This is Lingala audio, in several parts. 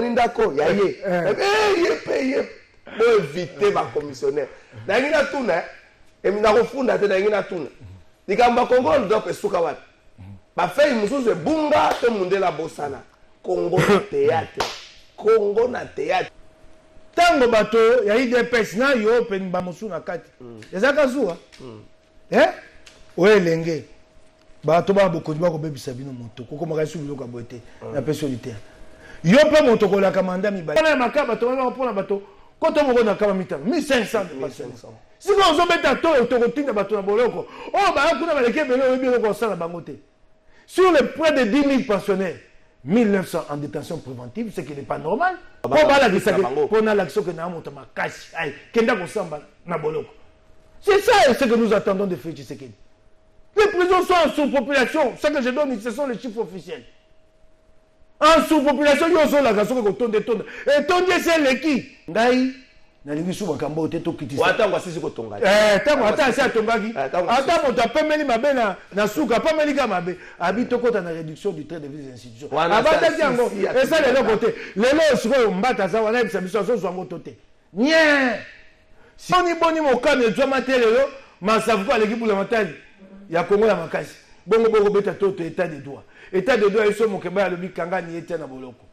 Ndako ya ye ye pour éviter ma commissionnaire na ngina tuna na kufunda te na ngina tuna nikamba Congo ndo pesuka wapi ba fei musuzu bunga te mundela bosana Congo na théâtre tango bato ya IDPS na yo open ba musu na kati ezaka zuwa oyelenge bato ba bokonzi ba ko bebisa bino moto koko makasi biloko boete na personnalité yo pe moto ko la kamanda mi ba na makaba to na pona bato koto moko na kama mita 1500 si ko zo beta to ko tinda bato na boloko ba kuna baleke belo obi ko sala bango te sur les près de 10 000 pensionnaires 1900 en détention préventive ce qui n'est pas normal pour bala qui ça pour na l'action que na monta makasi ay kenda ko samba na boloko c'est ça ce que nous attendons de faire Tshisekedi. Les prisons sont en sous-population. Ce que je donne, ce sont les chiffres officiels. En sous-population, ils sont là, ils sont là, et ton Dieu, c'est les qui? Ndaï, nalingi souba kambo te to kitisa. Wata ngwa sisi ko tonga. Tango ata si atongaki. Ata mo ta pemeli mabe na suka, pemeli ka mabe. Habito kota na réduction du trait de vie des institutions. Abata tiango, et ça de l'autre côté. Lelo siko mbata za wana bisa biso so zwango tote. Nye. Si on y boni mo kane zo matelelo, masafu kwa l'équipe la matali. Ya Congo la makasi. Bongo bongo beta toto état de droit. État de droit iso mokeba lobi kanga ni ete na boloko.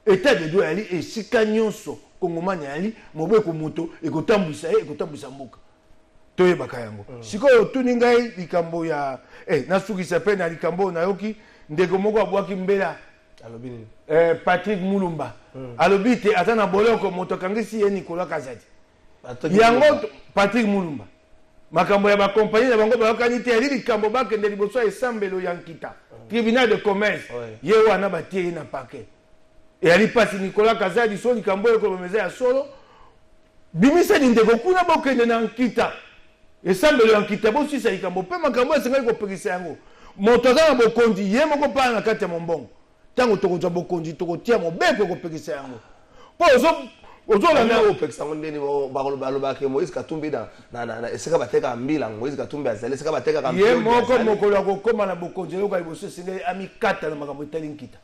État de droit ali esika nyonso kongomani ali mobwe ko moto ekotambwisa mboka. Toye bakayango. Sikoyo tuni ngai likambo ya nasukisa pe na likambo na yoki ndeko moko abwaki mbela alobi Patrick Mulumba. Alobi te atana boloko moto kangisi ye Nicolas Kazadi. Yango Patrick Mulumba. Makambo ya ba compagnie na bango ba kanité ali likambo ba kende liboso esambelo yankita tribunal de commerce ye wana batie na paquet et ali pasi Nicolas Kazadi so likambo ko meza ya solo bimisa ndeko kuna bokende na nkita esambelo yankita bo sisa likambo pe makambo esenga ko pekisa yango moto za bokonzi ye moko pa na kati ya mombongo tango tokoza bokonzi tokotia mobeko ko pekisa yango po ozola na opekisa ngondeni baloba ke Moïse Katumbi na esika bateka mbila Moïse Katumbi azali esika bateka ka ye moko mokolo akokoma na bokonzi loko iboso singe amikata na makambo etali nkita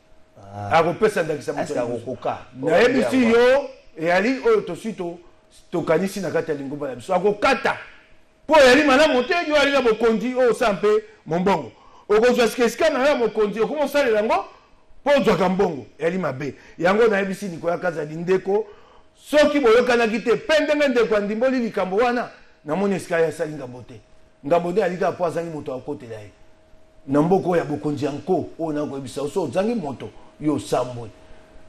akopesa ndakisa moto akokoka na ebisi yo eyali oyo tosito tokanisi na kati ya lingomba na biso akokata po yali malamu te yo ali na bokonzi oyo sampe mombongo okozwa sikesika na yo mokonzi okomosalela yango po ozwaka mbongo yali mabe yango na ebisi Nicolas Kazadi ndeko soki boyokanaki te pe ndenge ndeko andimboli likambo wana namoni esika ya sali ngambo te ngambo te alika po azangi moto akotela ye na mboko ya bokonzi yanko oyo nakoyebisa so ozangi moto yo sambwe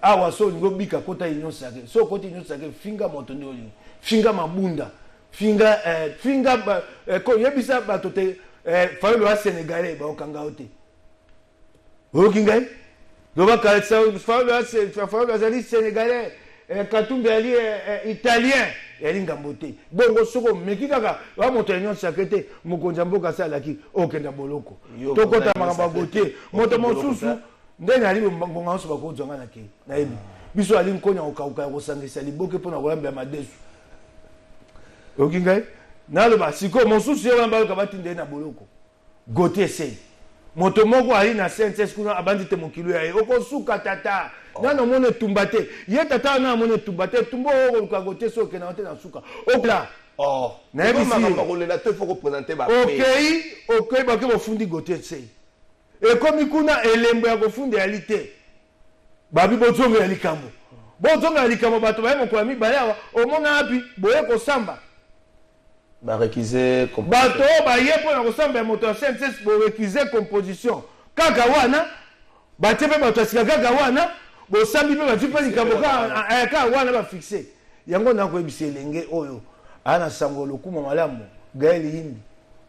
awa so olingi obika kota union sacré so okoti union sacré finga moto nde olingi finga mabunda finga yebisa bato te fayolo ya sénégalais baokanga yo te oyoki ngai lobaka fayolo azali sénégalais Katumbi ali italien yali ngambo te bongo soko meki kaka wa moto union sacré te mokonzi mboka salaki okenda boloko tokota makambo gote moto mosusu ndeni ali mbonga nso bakozonga na ke na yebi biso ali nkonya okauka kosangisa liboke pona kolamba madesu okingai naloba siko mosusu ye wamba kabati ndeni na boloko gote sei moto moko ali na senses kuna abandi te mokilo ya okosuka tata nano mone tumbate ye tata na mone tumbate tumbo ko gote so ke na hote na suka okla na ebisi ko lela te faut représenter ba okay ba ke bofundi gote sei e komi kuna elembo ya kofundi ali te babi bozonga ya likambo bato ba moko ami bayawa omona api boye ko samba ba réquiser bato ba yepo na kosamba moto ya senses bo réquiser composition kaka wana batepe bato asika kaka wana bo sambi pe batipe likambo ka wana ba fixer yango na ko ebise lenge oyo ana sango lokuma malamu Gaël Yimbi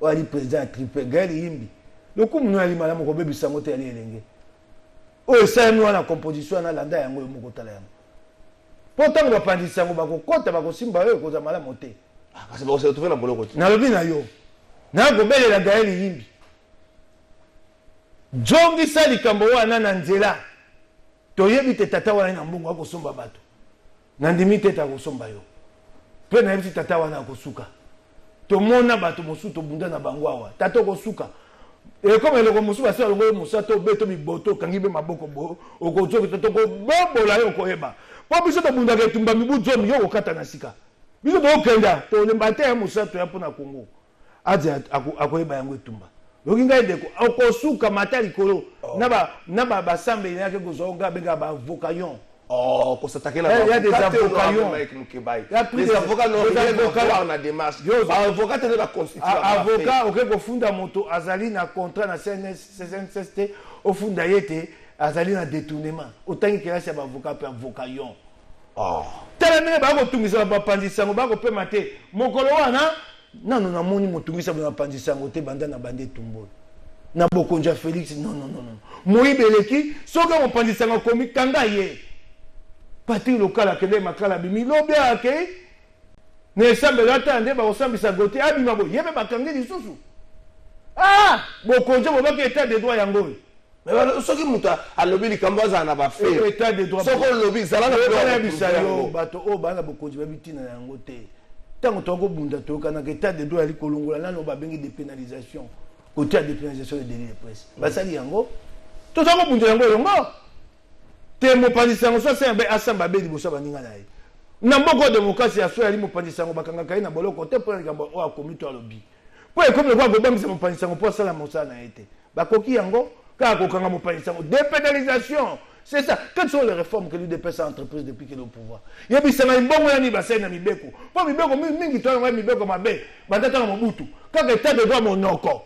wali président triple Gaël Yimbi lokumu no ali malamu ko bebisa ngote ali lenge oyo sa no na composition na landa yango moko tala yango potango bapandisa ngo bakokota bakosimba oyo koza malamu te kasi ba se retrouver na boloko te na lobi na yo na ko belela Gaël Yimbi jongi sali kambo wana na nzela toyebi te tata wana na mbongo akosomba bato na ndimi te ta kosomba yo pe na tata wana akosuka tomona bato mosusu tobunda na bango awa tata kosuka Et comme le komusu ba sala ngo musa to beto bi boto kangi be maboko bo okozo to ko bombo la yo ko eba po biso to bunda ke tumba mi buzo mi yo kata na sika biso to kenda to le mbate musa to ya pona Congo aje akoyeba yango etumba yoki ngai deko okosuka mata likolo na ba sambe yake kozonga benga ba vocayon. Oh, pour s'attaquer il y a des avocats. Les avocats n'ont rien à voir dans la démarche. Avocat de la constitution. Avocat, ok, au fond de moto, azali na contrat na CNSST, au fond d'ayete, azali na détournement. Autant qu'il y a des avocats et avocayon. Oh. Tellement ba ko tungisa ba pandisango ba ko pe mate. Mokolo wana, non non na moni motungisa ba pandisango te banda na bande tumbo. Na bokonja Félix, non non non non. Moibeleki, soka mo pandisango komi kanga ye. Parti local à Québec, Makala Bimi, l'obé à Québec, ne semble l'attendre, bah, on semble s'agoter, ah, bimabo, y'a même pas kangé du sous. Ah, bon, quand je vois qu'il y a état de droit yango. Mais ce qui m'a à lobby, les Camboisiens n'a pas fait. État de droit. Ce qu'on lobby, ça l'a pas bateau, oh, bah, beaucoup de habités na yangote. Tant que tu as bunda, tu as état de droit à l'Ikolongo, là, on va bien des pénalisations. Côté à dépénalisation des délits de presse. Bah, ça dit yango. Tout ça, on bunda yango, yango. Te mopandisango so sembe asamba be liboso baninga naye na mboko démocratie aso yali mopandisango bakanga kai na boloko te pour likambo o akomito alobi po e comme le kwa gobamisa mopandisango po sala mosala na ete bakoki yango ka kokanga mopandisango dépénalisation c'est ça. Quelles sont les réformes que l'UDPS a entreprises depuis qu'il est au pouvoir? Il y a bisanga mbongo ya ni basena mibeko po mibeko mingi to ngwa mibeko mabe bandata na mobutu kaka état de droit monoko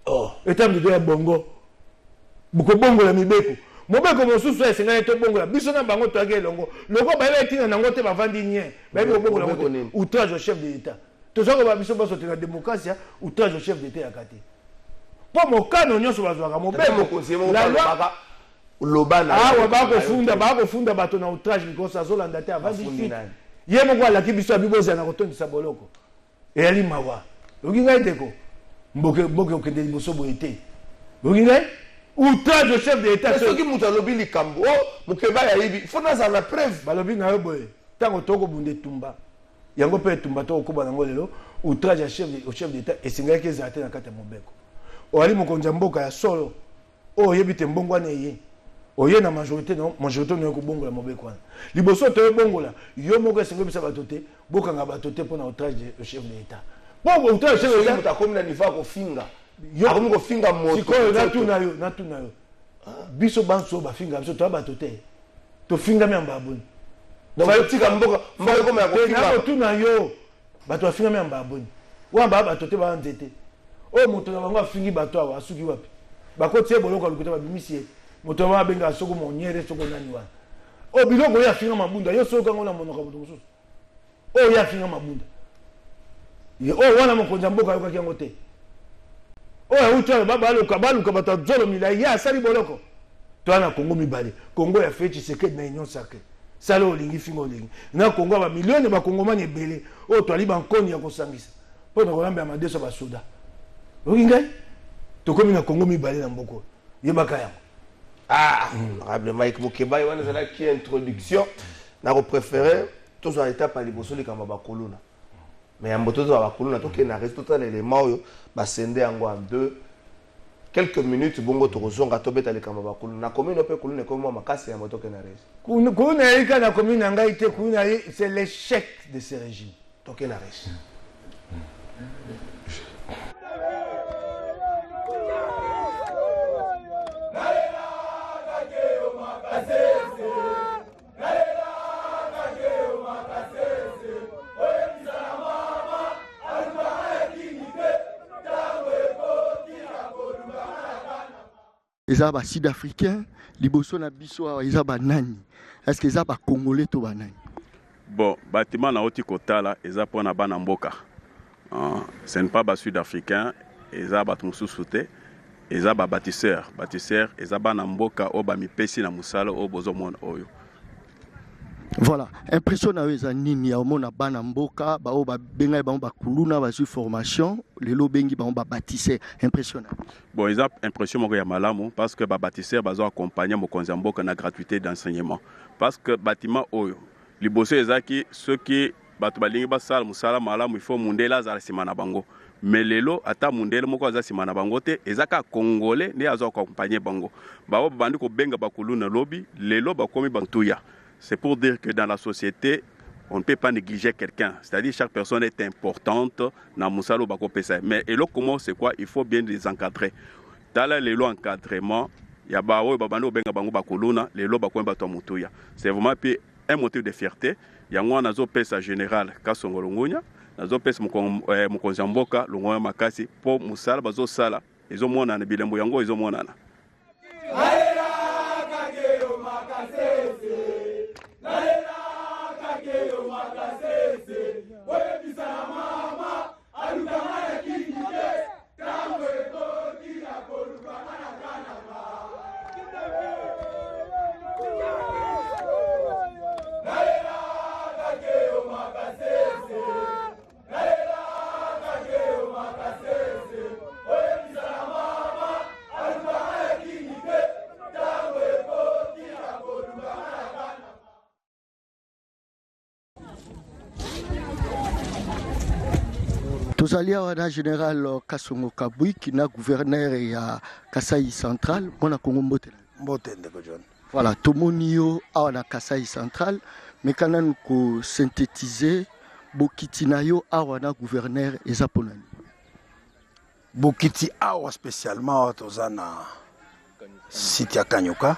oh état de droit bongo buko bongo la mibeko mobeko mosusu esenga to bongo la biso na bango to ake longo loko ba ile tina nango te bavandi nye ba ile bongo la outrage au chef de l'état to zako ba biso baso te la démocratie outrage au chef de l'état yakati po mokano nyonso bazwaka mobeko la loi lobana ah ba ko funda bato na outrage because azolanda te avandi fit ye moko ala kibiso abiboza na kotondisa boloko e ali mawa okinga eteko mboke okende liboso boyete okinga outrage au chef de l'État. Ceux qui m'ont lobby les Cambo, il faut nous en la preuve. Balobi na boy. Tant que toko bunde tumba. Yango pe tumba to ko banango lelo outrage au chef de l'État et singa ke zate na kata mobeko. O ali mokonza mboka ya solo. O yebite mbongo na ye. O ye na majorité no ko bongo la mobeko wana. Liboso to bongo la. Yo moko singa bisa batote, boka nga batote pour na outrage au chef de l'État. Bon outrage au chef de l'État ta comme na niveau ko finga. Yo akomi ko finga moto sikoyo natuna yo biso banso ba finga biso to batote to finga myamba aboni donc tika mboka ko ya ko finga na tuna yo bato finga myamba aboni wa ba batote ba nzete o moto na bango afingi bato awa asuki wapi bakotie boloko lukuta ba bimisie moto ba benga soko monyere soko nani wa o biloko ya finga mabunda yo soko ngona monoko moto mususu o ya finga mabunda yo o wana mokonza mboka yo kakiango te oh utala baba aluka bato zolo milai ya sali boloko to ana Congo mibale Congo ya fait Tshisekedi na union sacrée sala olingi fingo olingi na Congo ba millions ba kongomani ebele o to ali bankoni ya kosangisa po na kolamba ya madeso ba soda olinga to komi na Congo mibale na mboko yebaka yango ah honorable Mike Mukeba wana zala ki introduction na ko préférer tous en étape à liboso likamba ba kolona mais en moto za ba kolona to ke na reste total élément oyo ba sende yango en deux quelques minutes bongo to kozonga to beta likamba ba kolona na commune pe kolona ko mo makasi ya moto ke na reste kuna yika na commune ngai te kuna c'est l'échec de ce régime to ke na reste Eza ba sud-africain liboso na biso awa eza ba nani est-ce que eza ba congolais to ba nani bon bâtiment na oti kotala eza pona bana mboka ce n'est pas ba sud-africain eza ba mususu te eza ba bâtisseur eza bana mboka o ba mipesi na musala o bozomona oyo. Voilà, impression na eza nini ya omona bana mboka ba o ba benga ba kuluna ba su formation lelo bengi ba bâtisseur impressionnant. Bon, ils ont impression moko ya malamu parce que ba bâtisseur bazo accompagner mokonzi mboka na gratuité d'enseignement parce que bâtiment oyo liboso ezaki ceux qui bato balingi basala musala malamu il faut mundela za sima na bango mais lelo ata mundele moko aza sima na bango te ezaka congolais nde azo accompagner bango bao bandi ko benga bakuluna lobi lelo bakomi bantuya. C'est pour dire que dans la société on ne peut pas négliger quelqu'un, c'est-à-dire chaque personne est importante na musalo bako pesa, mais elo comment c'est quoi, il faut bien les encadrer. Tala lelo encadrement ya ba oyo babandi benga bango bakuluna lelo bakomi bato mutuya. C'est vraiment un motif de fierté. Yango nazo pesa général Kasongo Longonya nazo pesa mokonzi mboka Longonya makasi po musala bazo sala ezo mona na bilembo yango ezo mona na Tozalia wana général Kasongo Kabui qui na gouverneur ya Kasai Central mona Kongo mbote ndeko John. Voilà, tomonio awana Kasai Central mais kanan ko synthétiser bokiti na yo awana gouverneur eza ponani. Bokiti awa spécialement tozana site ya Kanyoka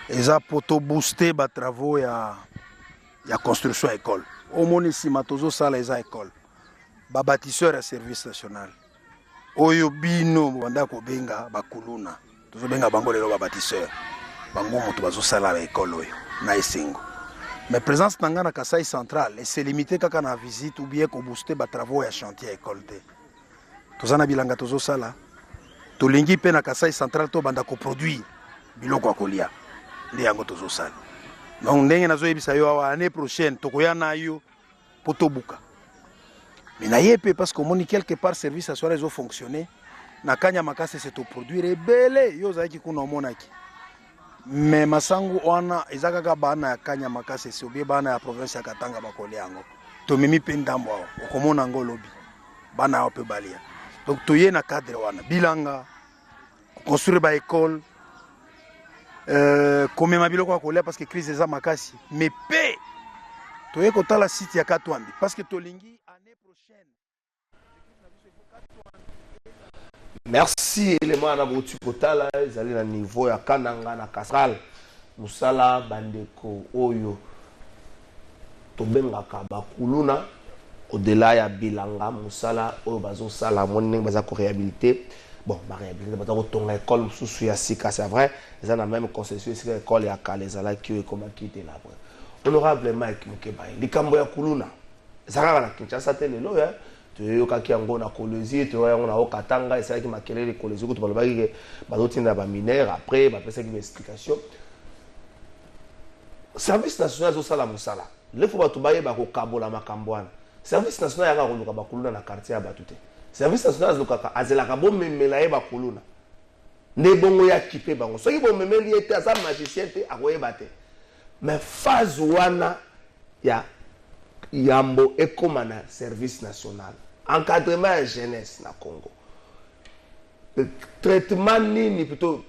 eza poto booster ba travaux ya construction ya école. Omoni sima tozo sala eza école. Ba bâtisseur à service national. Oyo bino banda ko benga bakuluna. Tozo benga bango lelo ba bâtisseur. Bango moto bazo sala ba école oyo na esengo. Mais présence nanga na Kasai Central et c'est limité kaka na visite ou bien ko booster ba travaux ya chantier école te. Tozana bilanga tozo sala. Tolingi pe na Kasai Central to banda ko produire biloko akolia. Ndi yango tozo sala. Donc ndenge nazo yebisa yo awa année prochaine tokoya na yo potobuka. Mais naïe parce que moni quelque part service à soirée ont fonctionné na kanya makase c'est to produire ebele yo za ki kuna monaki mais masangu ona ezaka ka bana kanya makase c'est obie bana ya province ya Katanga bakole yango to mimi pendambo okomona ngo lobi bana ope balia donc toye na cadre wana bilanga construire ba école comme ma biloko akolia parce que crise eza makasi mais pe toye ko tala site ya Katwambi parce que tolingi merci élément na botu potala ezali na niveau ya Kananga na Kasral musala bandeko oyo tobengaka bakuluna au-delà ya bilanga musala oyo bazo sala moni baza ko réhabiliter bon ba réhabiliter baza ko tonga école mususu ya sika c'est vrai eza na même concession sika école ya Kalezala qui est comme qui était là honorable Mike Mukeba likambo ya kuluna ezaka na Kinshasa te lelo ya toyokaki yango na Kolwezi toyango na Okatanga esalaki makelele Kolwezi ko balobaki ke bazotinda ba mineur après bapesaki une explication service national zo sala musala le faut bato baye ba ko kabola makambo wana service national yaka koluka bakuluna na quartier ya batute service national azokaka azelaka bomemela ye bakuluna nde bongo ya kipe bango soki bomemeli ete aza magicien te akoyeba te mais phase wana ya yambo ekoma na service national encadrement ya jeunesse na Congo traitement nini plutôt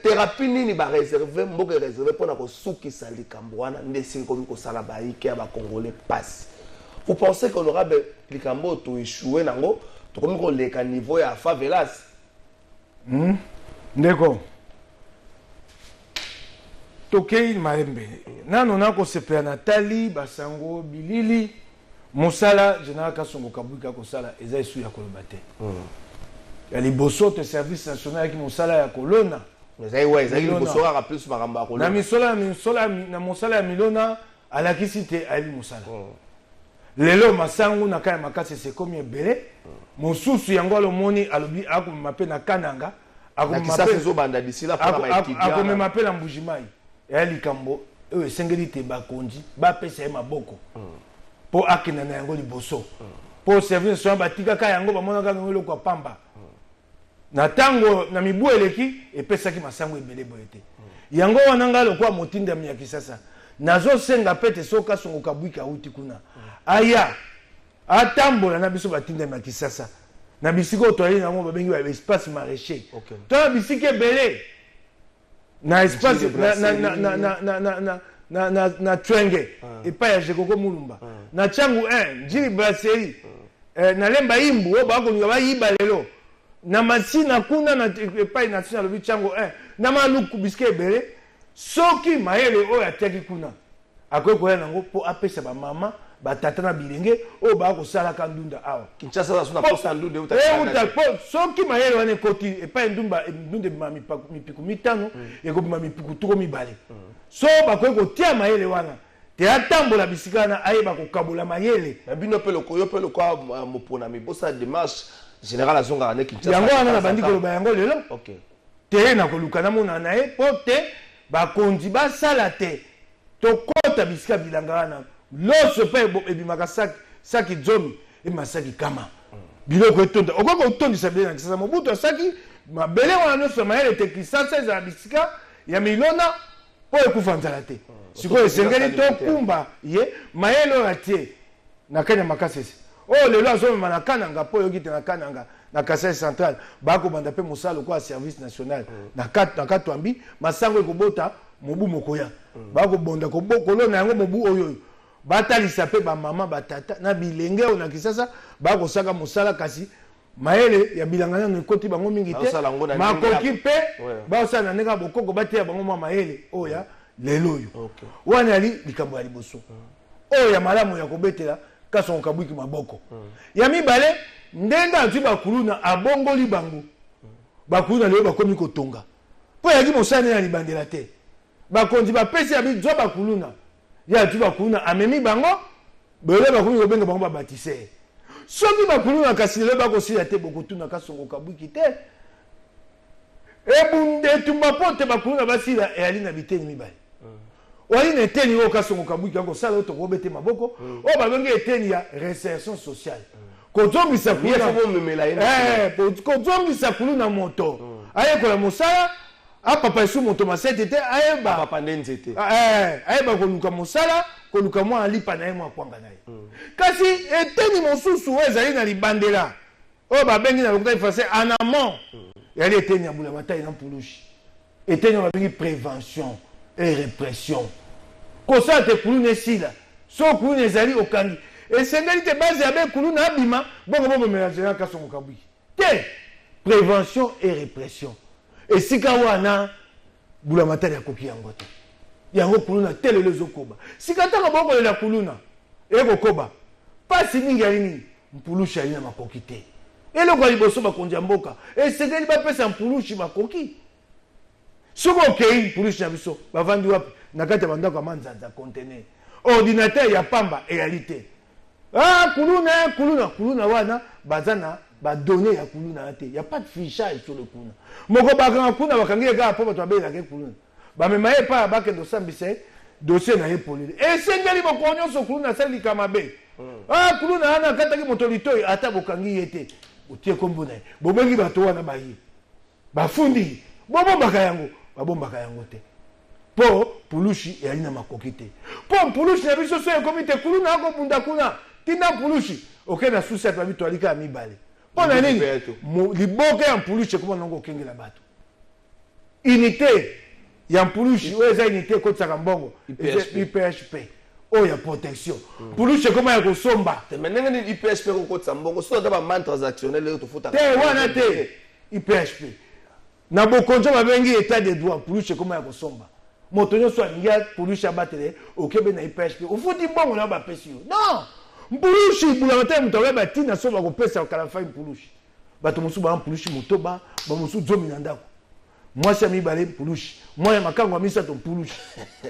thérapie nini ba réservé mboka réservé pour na ko sukisa likambo wana ndesi komi ko sala ba ike ba congolais passe. Vous pensez qu'on aura likambo to échoué nango to komi ko leka niveau ya favelas ndeko tokei maembe nano nako sepela Natali basango bilili musala général Kasongo Kabuika ko sala eza esu ya koloba te ya liboso te service national ki musala ya kolona ezai ouais ezai liboso ka plus makamba kolona na musala ya milona alakisi te ali musala lelo masango na kaya makasi c'est comme ebele mosusu yango alomoni alobi akomema pe na Kananga akomema pe na Mbujimai ya likambo oyo esengeli te bakonzi bapesa ye maboko po akenda na yango liboso po service soin batikaka yango bamonaka yango eloko ya pamba na tango na mibu eleki epesaki masango ebele boye te yango wana nga lokwa motindami ya Kisasa nazosenga pete soka Kasongo Kabuika uti kuna aya atambola na biso batindami ya Kisasa na bisika toali nango babengi ba espace maraîcher Ok. to bisika belé na espace na twenge epai ya Jekoko Mulumba na Changu 1 njiri brasserie na lemba imbu o bakolinga bayiba lelo na masina kuna na epai national lobi Changu 1 na maluku bisika ebele soki mayele oyo atiaki kuna akoki koya nango mpo apesa bamama batata na bilenge oyo bakosalaka ndunda awa Kinshasa suna posa ndunde soki mayele wana ekoti epai ndunda ebima mipiku mitano ekobima mipiku tuko mibale so bakoki kotia mayele wana te atambola bisika wana ayeba kokabola mayele na bino mpe lokoyo mpe lokwa mopona mibosa démarche général azongaka ne Kinshasa yango wana na bandi koloba yango lelo ok te na koluka na mona na ye mpo te bakonzi basala te tokota bisika bilanga wana loso mpe ebimaka saki zomi emasaki kama biloko etonda okoki kotondisa bele na Kisasa Mobutu asaki mabele wana nyonso mayele te Kisasa ezala bisika ya milona mpo ekufa nzala te sikoyo esengeli tokumba ye mayele oyo atie na kanya makasese oyo lelo azomema na kananga mpo oyoki te na kananga na Kasai central bakobanda mpe mosala kwa service national na katwambi masango ekobota mobu mokoya bakobonda kolona yango mobu oyo batalisa mpe bamama batata na bilenge oyo na Kisasa bakosaka mosala kasi mayele ya bilanga nano ekoti bango mingi te makoki mpe baosala na ndenge ya bokoko bateya bango mwa mayele oyo lelo oyo wana yali likambo ya liboso oyo ya malamu ya kobetela Kasongo Kabwiki maboko ya mibale ndenge azwi bakuluna abongoli bango bakuluna lelo bakomi kotonga mpo yaki mosala na libandela te bakonzi bapesi ya bizwa bakuluna ya azwi bakuluna amemi bango bele bakomi kobenga bango babatise soki bakuluna kasi lelo bakosila te bokotuna Kasongo Kabwiki te ebunde etumba mpo te bakuluna basila eyali na biteni mibale wali na eteni oyo Kasongo Kabwiki akosala oyo tokobete maboko oyo babengi eteni ya réinsertion sociale kozongisa kuluna moto ayekola mosala apapa esu moto masete te ayeba koluka mosala koluka mwa alipa na ye mwa kwanga na ye kasi eteni mosusu oyo ezali na libandela oyo babengi na lokuta français en amont yali eteni ya Mbulamatari na Mpulushi eteni oyo babengi prévention et répression kosala te kuluna esila so kuluna ezali okangi esengeli te base ya bekuluna abima bongo bomemela général Kasongo Kabwiki te prévention et répression esika wana Mbulamatari akoki yango te yango kuluna te lelo ezokoba sika ntango bokolela kuluna ekokoba pasi mingi yali nini Mpulushi ali na makoki te eloko ya liboso bakonzi ya mboka esengeli bapesa Mpulushi makoki soki okei Mpulushi na biso bavandi wapi na kati ya bandako ya manzanza contener ordinateur ya pamba eyali te kuluna wana baza na badonné ya kuluna te ya pas de fichage sur le kuluna moko bakanga kuna bakangi kaka mpo bato babelelaka kuluna bamema ye epai bakende osambisa dossier na ye polele esengeli bokoo nyonso kuluna asali likama mabe kuluna wana akataki moto litoi ata bokangi ye te otie kombo na ye bobengi bato wana baye bafundi bobombaka yango babombaka yango te mpo Mpulushi eyali na makoki te mpo Mpulushi na biso so ekomi te kuluna akobunda kuna tina Mpulushi okende na susi ata babito alika ya mibale mpo na nini liboke ya Mpulushi ekoma nango okengela bato unité ya Mpulushi oyo eza unité ekotisaka mbongo IPHP oyo ya protection Mpulushi ekoma ya kosomba ndenge nini IPHP kokotisa mbongo so ata bamane transactionnel oyo tofutaka te wana te IPHP na bokonzo babengi état de droit Mpulushi ekoma ya kosomba moto nyonso alingi Mpulushi abatele okebe na IPHP ofuti mbongo na bapesi yo non Mpulushi Mbulamatari moto akoyeba ntina so bakopesa kalafai Mpulushi bato mosusu baa Mpulushi motoba bamosusu zomi na ndako mwasi ya mibale Mpulushi mwa ya makango ya misato Mpulushi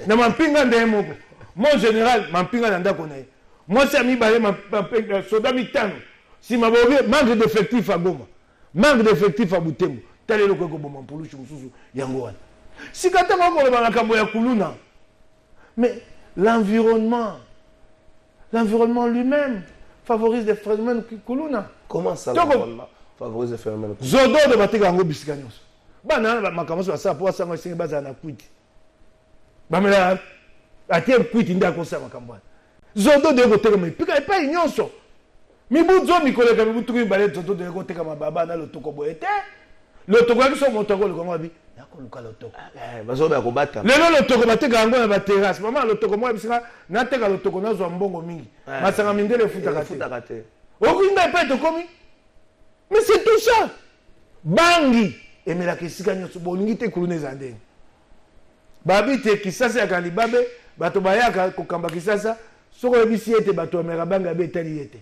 na mampinga nde ye moko mon général mampinga na ndako na ye mwasi ya mibale soda mitano nsima bobi manque d'effectif à Goma manque d'effectif à Butembo tala eloko ekoboma Mpulushi mosusu yango wana sika ntango okoloba makambo ya kuluna mais l'environnement lui-même favorise des phénomènes kuluna. Comment ça l'environnement favorise des phénomènes kuluna? Zodo de bateka yango bisika nyonso bana makambo so asala po asanga esengi bazala na kwiti bamela atie kwiti nde akosala makambo wana zodo de kotekama epika epai nyonso Mibuzo mikoleka mibutuki balé toto de côté comme baba na lotoko boyete. Lotoko qui sont motoko le comment bi. Nako luka lotoko. Bazo ba ko bata. Lelo lotoko bateka ngo na ba terrasse. Maman lotoko moi bisika na teka lotoko na zo mbongo mingi. Masanga mindele futa kate. Okinda pe to komi. Mais c'est tout ça. Bangi emela kisika nyoso bolingi te kulune zandeng. Babi te kisasa ya kalibabe bato bayaka kokamba kisasa soko ebisi ete bato amera banga betali ete.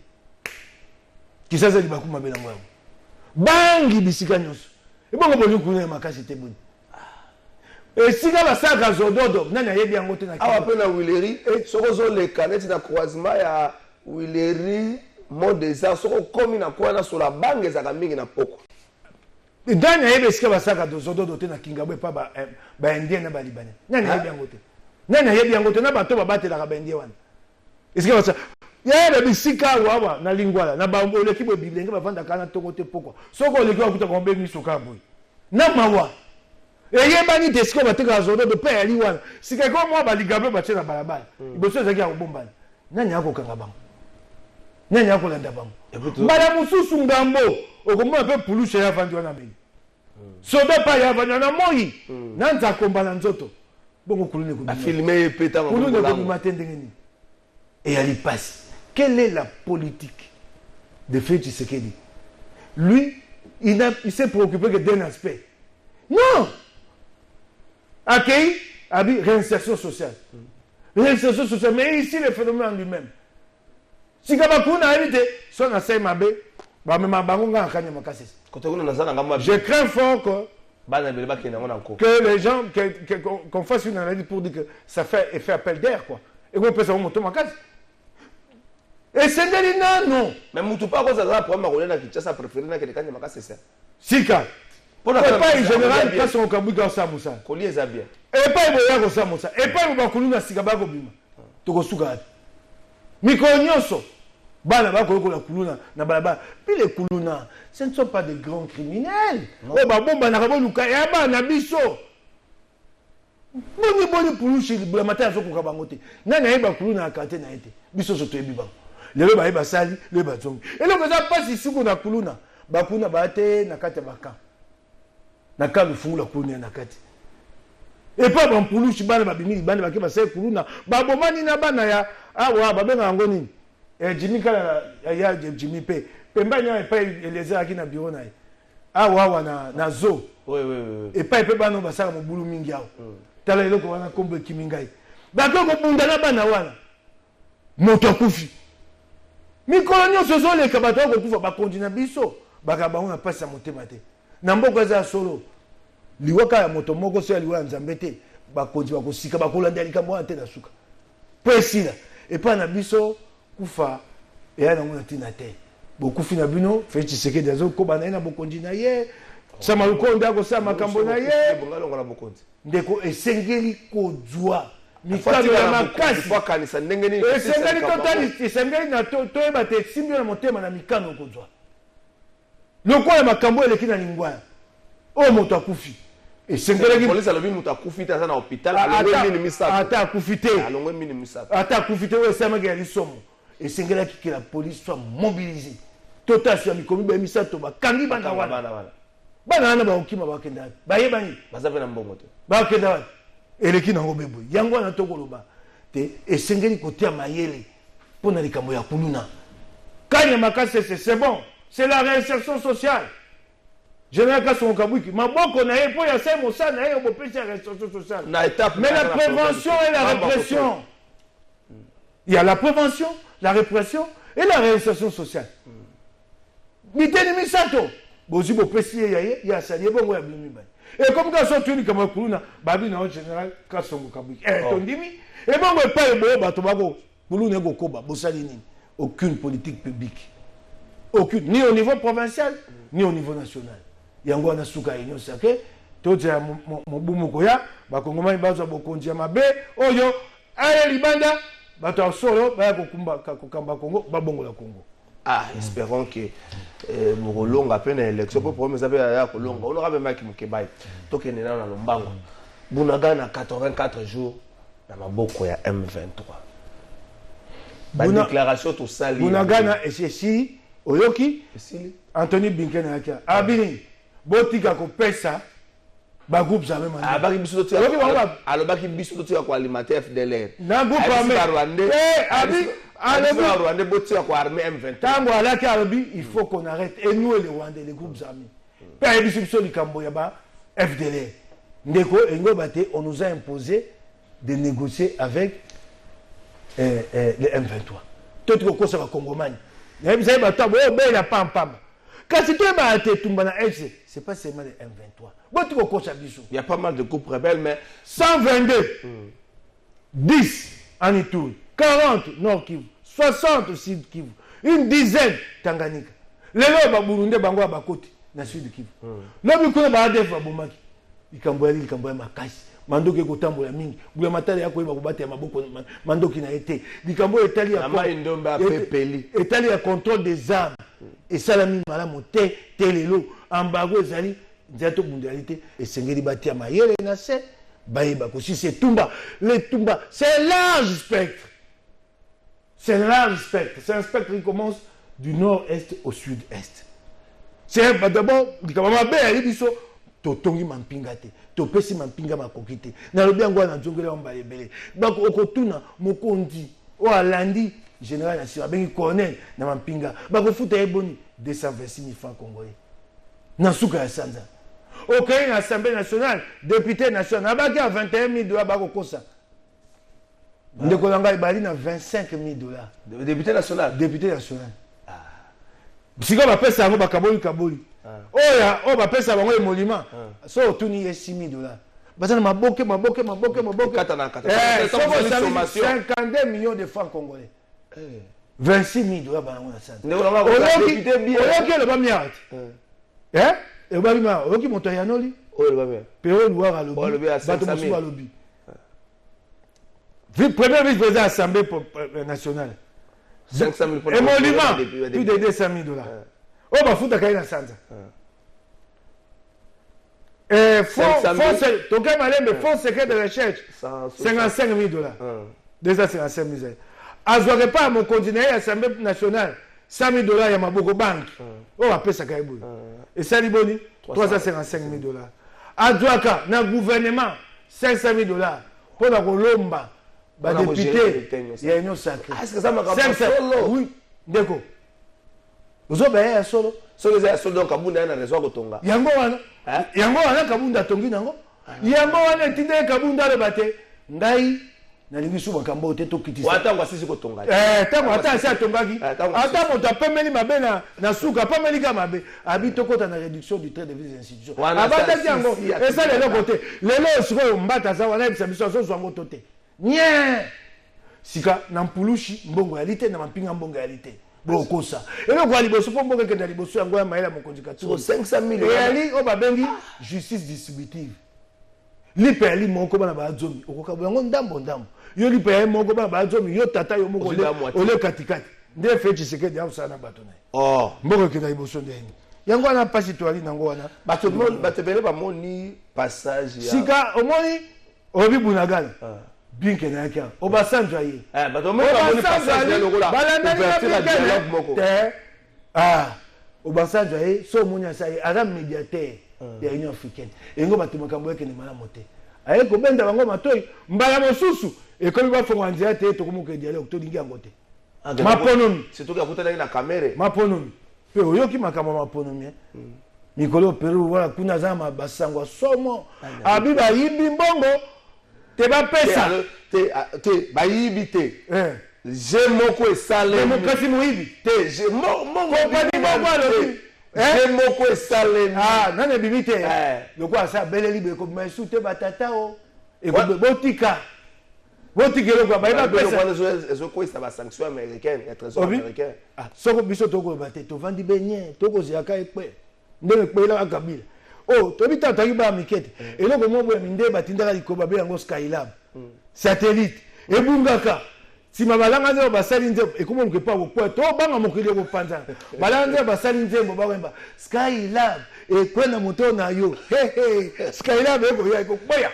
Kisasa li bakuma belango yabo. Bangi bisika nyoso. Ebongo bolingi kulune makasi te boni. Esika basaka zododo nani ayebi yango te na awa pe na Wileri soko zo le kaneti na croisement ya Wileri Mont des Arts soko komi na kwa na sola bange za mingi na poko. Nani ayebi esika basaka zododo te na Kingabwe pa ba indien na ba libanais. Nani ayebi yango te. Nani ayebi yango te na bato babatela ba indien wana. Esika basaka ya bisika wawa na lingwala na ba oleki bo biblenge bavanda kana tongo te poko. Soko oleki akuta kombe miso kaboy. Na mawa eyebani te siko bateka zododo pe ali wana sika ko mwa baligabe batena balabala iboso ezaki ya kobombana nani akokanga bango nani akolanda bango mbala mususu ngambo okomona pe pulushe ya vandi wana meni sodo pa ya vandi na moi nanza kombana nzoto bongo kulune ko filmer peta ko kulune ko matendengeni et ali passe quelle est la politique de Félix Tshisekedi? Lui il s'est préoccupé que d'un aspect. Non. Accueil, réinsertion sociale. Réinsertion sociale, mais ici le phénomène en lui-même. Si Kabakuna a évité, son assez mabé, je crains fort que les gens, qu'on fasse une analyse pour dire que ça fait effet appel d'air, quoi. Et qu'on peut savoir mon tour et c'est non. Mais Moutou pas cause de la problème à Kinshasa préféré na que les Kanyamaka c'est ça. Sika. Pour la pas en général pas son kabuka sa musa. Collier za bien. Et pas boya ko sa musa. Et pas ba kuluna sika ba ko bima. To ko suka. Miko nyonso. Bana ba ko la kuluna na balaba. Puis les kuluna, ce ne sont pas des grands criminels. Oh ba bomba na ka luka ya ba na biso. Boni pulushi la matin zo ko ka bangote. Na na ba kuluna ka te na ete. Biso so to ebi ba. Le ba ba sali, le ba zongi. Et donc ça passe ici ko na kuluna. Ba kuna ba te na kata baka. Na ka lufungu la kuluna na kati. Et pas bon pulushi bana ba bimili bana ba ke ba sai kuluna. Ba bomani na bana ya awa ba benga ngoni. Jimmy kala ya Jimmy pe. Pemba nya pa eleza aki na bureau na. Awa na zo. Oui. Et pas pe bana ba sala mo bulu mingi awo. Tala eloko wana kombe kimingai. Ba ko bunda na bana wana. Moto kufi. Mikolo nyonso zoleka bato bakokufa bakondina biso bakabango na pasi ya motema te na mboka eza solo liwaka ya moto moko so ya liwa ya nzambe te bakonzi bakosika bakolanda likambo wana te na suka po esila epai na biso kufa eya nango na ntina te bokufi na bino Félix Tshisekedi azokoba na ye na bokonzi na ye sama lukonde akosala makambo na ye ndeko esengeli kozwa mikano ya makasi esengeli totali esengeli na toyeba te esimbi na motema na mikano okozwa lokola makambo eleki na lingwaya oyo moto akufi ata akufi te oyo esamaki ya lisomo esengelaki ke la police soit mobilisée totasi ya mikomi ba misato bakangi bana wana bana wana baokima bakenda wapi bayebani bakenda wapi eleki nango bebo yango wana tokoloba te esengeli kotia mayele mpona likambo ya kuluna kanya makasi c'est bon c'est la réinsertion sociale général Kasongo Kabwiki maboko na ye po ya sai mosala na ye obopesi ya réinsertion sociale mais la prévention et la répression il y a la prévention la répression et la réinsertion sociale miteni misato bozi bopesi ye ya ye ya sali bongo ya bimi bani. Et comme quand on tourne comme un kuluna, babi na général Kasongo Kabwiki. Tondimi. Et bon, on pas le bato bako kuluna go koba bosalini. Aucune politique publique. Aucune, ni au niveau provincial, ni au niveau national. Yango na suka inyo sake. Tote ya mobumu koya, bakongomani bazo bokonzi ya mabe, oyo aye libanda, bato solo ba kokamba Congo, babongo la Congo. Ah, espérons que Mokolonga a peine l'élection pour promesse à Kolonga. On aura même qui Mukebai. Toke nena na Lombango. Bunaga na 84 jours na maboko ya M23. déclaration tout ça Bunagana et ceci oyoki Anthony Blinken akia abini botika ko pesa ba groupe jamais man abaki biso to alobaki biso to ko alimentaire FDLR na groupe armé Rwandais botia ko armée M23 tango alaki alobi il faut qu'on arrête et nous les Rwandais les groupes armés pa biso likambo ya ba FDLR ndeko engo bate on nous a imposé de négocier avec les M23 tout ko ça va congomani mais vous avez battu la pam pam quand si tu es battu tumbana FC c'est pas seulement les M23 bon tu ko ça biso il y a pas mal de groupes rebelles mais 122 10 en Ituri 40 Nord Kivu 60 Sud Kivu une dizaine Tanganyika lelo ba Burundi bango ba koti na Sud Kivu lobi kuna ba ADF ba bomaki ikambo ya makasi mandoki kotambola mingi bula matali yako iba kubata ya maboko mandoki na été likambo etali ya ama indomba pepeli etali ya contrôle des armes et salami malamu te telelo embargo ezali nzato mondialité esengeli batia mayele na se bayiba ko si c'est tumba les tumba c'est large spectre c'est un spectre qui commence du nord-est au sud-est c'est d'abord likambo mabe ali biso totongi mampinga te topesi mampinga makoki te nalobi yango wana nzongela omba ebele bako okotuna mokonzi o alandi général national abengi colonel na mampinga bakofuta ye boni 226 000 francs congolais na suka ya sanza okei na assemblée nationale député national abaki à 21 000 dollars bakokosa ndeko nanga ebali na 25 000 dollars député national sikoyo bapesa yango bakaboli oya o bapesa bango emolima so otuni ye 6 000 dollars baza na maboke kata na 52 millions de francs congolais 26 000 dollars bango na sanza oyoki eloba miarte eloba bima oyoki moto ayanoli pero luwaka alobi bato mosusu balobi premier vice-président assemblée nationale 500 000 emolima plus de 200 000 dollars o bafutaka ye na sanza fonds secret de recherche 55 000 dollars 255 000 azwaka pa mokonzi na ye assemblée nationale 100 000 dollars ya maboko banki oyo apesaka ye boye esali boni 355 000 dollars azwaka na gouvernement 500 000 dollars mpona kolomba badepute ya union sacré oui ndeko ozobaya ya solo soki eza ya solo donc kabunda ye na raison kotonga yango wana kabunda atongi nango yango wana etinde kabunda aloba te ngai nalingi su makambo te tokitisa ntango asisi kotonga ntango ata asi atongaki ata moto apemeli mabe na suka apemeli ka mabe abi tokota na réduction du trait de vie des institutions abataki yango eza leloko te lelo sikoyo mbata aza wana yebisa biso azozwa yango to te nye sika na mpulushi mbongo yali te na mampinga mbongo yali te bokosa eloko ya liboso mpo mboka ekenda liboso yango ya mayela mokonzi katsuo 500 000 eyali oyo babengi justice distributive lipa yali moko bana bazomi okokabola yango ndambo yo lipa yali moko bana bazomi yo tata yo moko ole katikati nde fe Tshisekedi akosala na bato na ye mboka ekenda liboso ndeni yango wana mpasi toali nango wana bato ebele bamoni passage ya sika omoni obi Bunagana Blinken nayaki awa obasanzwa ye obasanzwa ye so omoni asa ye aza médiateur ya union africaine engo bato makambo ekende malamu te aye kobenda bango matoi mbala mosusu ekomi bafongola nzela te tokomoka dialogue tolingi yango te maponomi maponomi mpe oyoki makambo ya maponomi mikolo peru wana kuna aza na basango somo abi bayibi mbongo te bapesa te bayibi te je moko esalemi demokrasi moyibi te je moko esalemi nani ebimi te lokola asa abeleli boye ekobima esu te batata o botika eloko bayeba pesa ezokwisa basanction américaine ya trésor américain soko biso tokoloba te tovandi benye tokoziyaka ekpe ndenge ekpe elaka kabila toyebi ta totangi baya mikete eloko mo boye minde batindaka likolo babe yango Skylab satellite ebungaka nsima balanga nzembo basali nzembo ekomoluka epa kokwea tobanga mokili ekopanzana balanga nzembo basali nzembo bakoyemba Skylab ekwena moto na yo Skylab ekoya ekokweya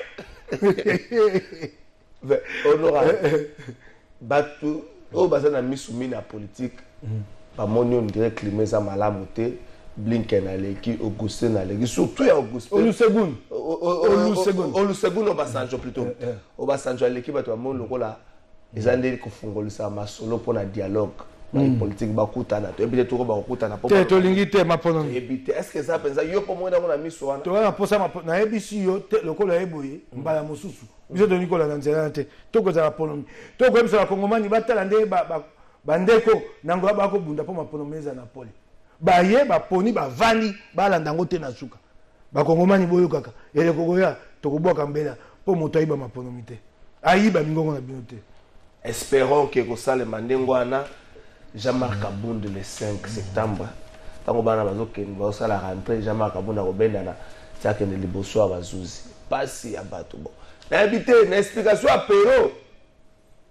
honorable bato Oh, bah ça n'a mis soumis la politique. Bah mon on dirait climat ça malamoté. Blinken aleki, Augustin aleki, surtout Augustin. Olusegun. Olusegun Obasanjo plutôt. Obasanjo aleki bato ba mon lokola. Ezande ko fungolisa masolo pour na dialogue. Na politique ba kutana. To ebite to ba kutana po. Te to lingi te mapono. Ebite est-ce que ça pensa yo po mona na miso wana. To na posa na ebisi yo lokola eboye mbala mosusu. Biso to nikola na nzela te. To ko za mapono. To ko emisa bakongomani batala nde bandeko nango ba ko bunda po mapono meza na pole. Baye baponi bavandi balanda ngo te na suka bakongomani boyo kaka ele kokoya tokoboka mbela po moto ayiba maponomi te ayiba mingongo na bino te. Espérons que kosale mandengo wana Jean-Marc Kabund le 5 septembre tango bana bazokende basala rentrée Jean-Marc Kabund akobenda na tiake ne liboso ya bazuzi pasi ya bato bo na habité na explication ya pero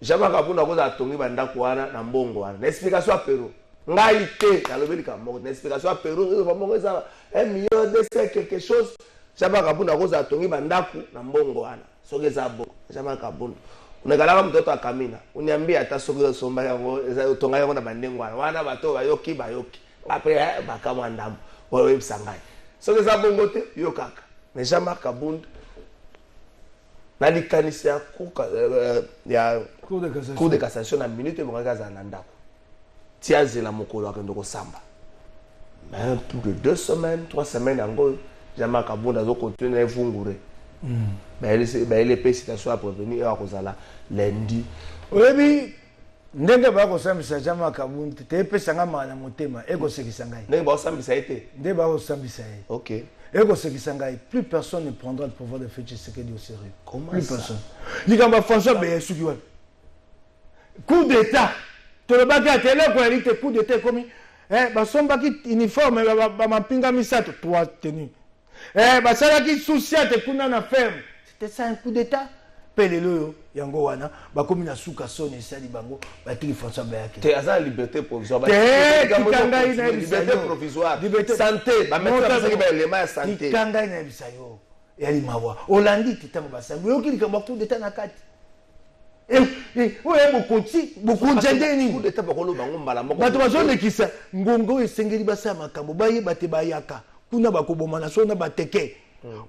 Jean-Marc Kabund akoza atongi bandako wana na mbongo wana na explication ya pero ngai te nalobeli ka moko na explication ya pero vraiment ça 1 million de quelque chose Jean-Marc Kabund akoza atongi bandako na mbongo wana soki eza bo Jean-Marc Kabund unakalaka mtoto akamina uniambia hata soki somba yango tonga yango na bandengo wana bato bayoki après bakamwa ndambo webisa ngai soki eza bongo te yo kaka mais Jean-Marc Kabund na likanisi ya cour de cassation na minute bongaka za na ndako tiazela mokolo akendo kosamba mais plus de 2 semaines 3 semaines yango Jean-Marc Kabund azo continuer na evungure il est citation à prévenir à Rosala lundi. Oyebi ndenge ba ko sambisa Jean-Marc Kabund te pesanga mana motema ego sekisa ngai. Ndenge ba sambisa ete. Ndenge ba ko sambisa ye. OK. Ego sekisa ngai, plus personne ne prendra le pouvoir de faire Tshisekedi au sérieux. Comment plus ça? Personne. Likamba François Beyesuki wa. Coup d'état. To le baka tele ko elite coup d'état comme ba sombaki uniforme ba mapinga misato trois tenues. Basalaki souciate kuna na ferme. C'était ça un coup d'état. Pelelo yango wana bakomi na suka sone esali bango batiki François Bayake. Te aza liberté provisoire. Liberté provisoire. Santé, ba mettre ça qui ba élément ya santé. Kanga ina bisayo. Yali mawa. Olandi titango basango. Yo kili kamba coup d'état na kati. Oye beaucoup njendeni. Coup d'état bakolo bango mbala moko. Bato bazone kisa ngongo esengeli basa makambo baye bate bayaka. Kuna bakoboma na sona bateke.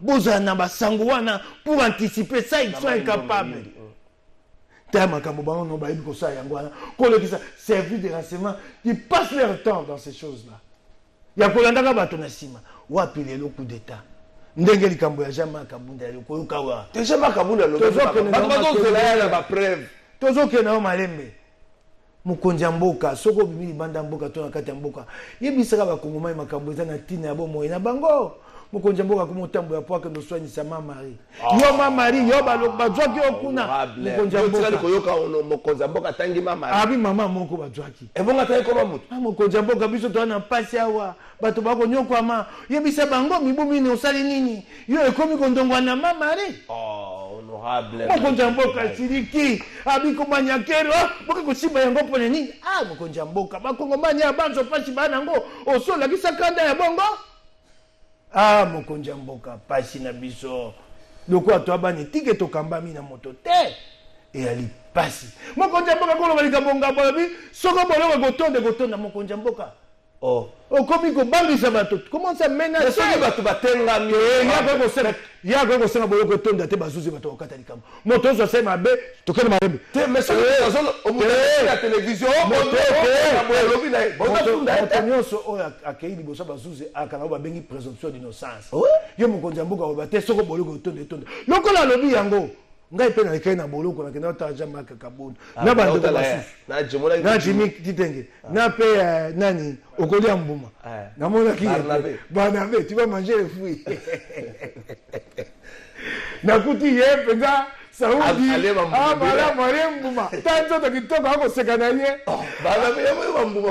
Boza na basango wana pour anticiper ça ils sont incapables. Tellement makambo bango no bayebi ko sa yango wana. Kolekisa service de renseignement qui passent leur temps dans ces choses-là. Ya kolandaka bato na sima. Wapi lelo coup d'état. Ndenge likambo ya Jean-Marc Kabund ya koyoka wa. Jean-Marc Kabund lo. Bato na ba preuve. Tozoke na malembe. Mukonja mboka soko bimili banda mboka to na kati ya mboka yebisaka bakongomai makambo eza na tina ya bomoyi na bango mukonja mboka ko motambo ya poaka ndo soignisa mama Marie yo mama Marie yo bazwaki okuna mukonja mboka koyoka mukonja mboka tangi mama abi mama moko bazwaki ebonga tayi koma mutu mukonja mboka biso to na pasi awa bato bako nyokwa ma yebisa bango mibumi ni osali nini yo ekomi kondongwa na mama Marie honorable mukonja mboka siliki abi ko manyakero boka ko simba yango pone nini mukonja mboka bakongomani abanzo pasi bana ngo osola kisakanda ya bongo mukonja mboka pasi na biso loko ato abani tike to kambami na moto te e ali pasi mukonja mboka ko lobalika bonga bolobi soko boloko gotonda mukonja mboka okomi kobangisa bato comment ça menace bato batengami yako kosenga boloko etonda te bazuzi bato okata likambo moto ozo asema mabe tokende malembe te mais la télévision moto nyonso oyo akei liboso bazuzi akanga babengi présomption d'innocence yo mokonzi ya mboka oba te soko boloko etonda lokola alobi yango ngai pe na ekai na boloko nakenda otala Jean-Marc Kabund na bandeko basusu na Jimmy Titenge na pe nani okolia mbuma namonaki Barnabé tu vas manger les fruits nakuti ye penza Saudi bala mare mbuma tanzo to kitoko akoseka na ye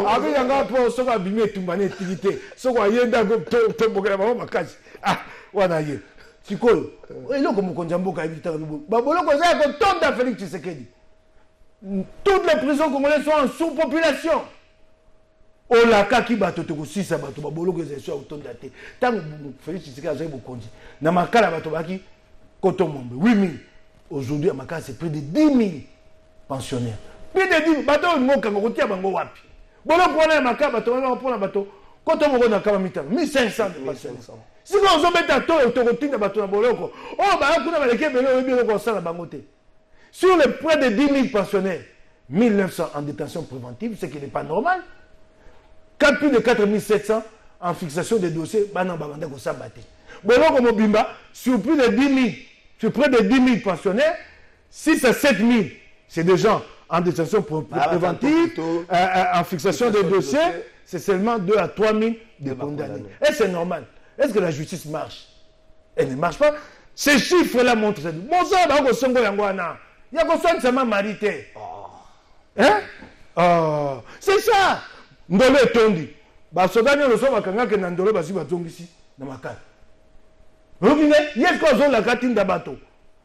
abi yanga po soko abimi etumba na etikite soko ayenda to bokela bango makasi wana ye sikoyo eloko mokonzi mboka ebitaka lubu baboloko za kotonda Félix Tshisekedi toutes les prisons congolaises sont en sous-population olakaki bato tokosisa bato baboloko eza so kotonda te tango Félix Tshisekedi azali bokonzi na makala bato baki koto mombe 8000 aujourd'hui à makala c'est près de 10 000 pensionnaires Puis de dire, bateau, il manque un gros tia bango wapi. Bon, là, pour aller à bateau, on prend un bateau. Quand on va dans 1500 de pensionnaires. Si on se met à taux, on continue à bateau à Boloko. Oh, bah, on a les bangoté. Sur les près de 10 000 pensionnaires, 1900 en détention préventive, ce qui n'est pas normal. Plus de 4700 en fixation des dossiers, Boloko Mobimba, sur plus de 10 000, sur près de 10 000 pensionnaires, 6 à 7 000, c'est des gens en détention préventive, en fixation des dossiers, c'est seulement 2 à 3 000 de condamnés. Et c'est normal. Est-ce que la justice marche? Elle ne marche pas. Ces chiffres-là montrent ça. Bon, ça, il y a qu'on soit marité. Hein? C'est ça. Ndolo est tondi. Basodani le soir bakanga ke ndolo basi batongisi na makala. Revine, yes ko zo la katine d'abato.